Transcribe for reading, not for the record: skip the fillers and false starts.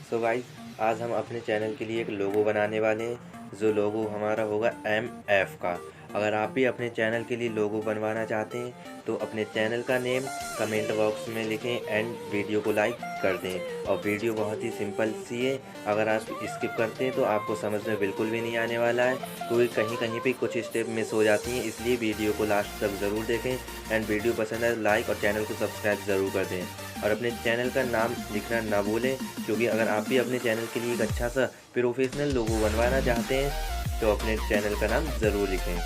So guys, आज हम अपने चैनल के लिए एक लोगो बनाने वाले हैं, जो लोगो हमारा होगा MF का। अगर आप भी अपने चैनल के लिए लोगो बनवाना चाहते हैं तो अपने चैनल का नेम कमेंट बॉक्स में लिखें एंड वीडियो को लाइक कर दें। और वीडियो बहुत ही सिंपल सी है, अगर आप स्किप करते हैं तो आपको समझ में बिल्कुल भी नहीं आने वाला है, क्योंकि कहीं कहीं पे कुछ स्टेप मिस हो जाती हैं। इसलिए वीडियो को लास्ट तक ज़रूर देखें एंड वीडियो पसंद आए लाइक और चैनल को सब्सक्राइब ज़रूर कर दें। और अपने चैनल का नाम लिखना ना भूलें, क्योंकि अगर आप भी अपने चैनल के लिए एक अच्छा सा प्रोफेशनल लोगो बनवाना चाहते हैं तो अपने चैनल का नाम ज़रूर लिखें।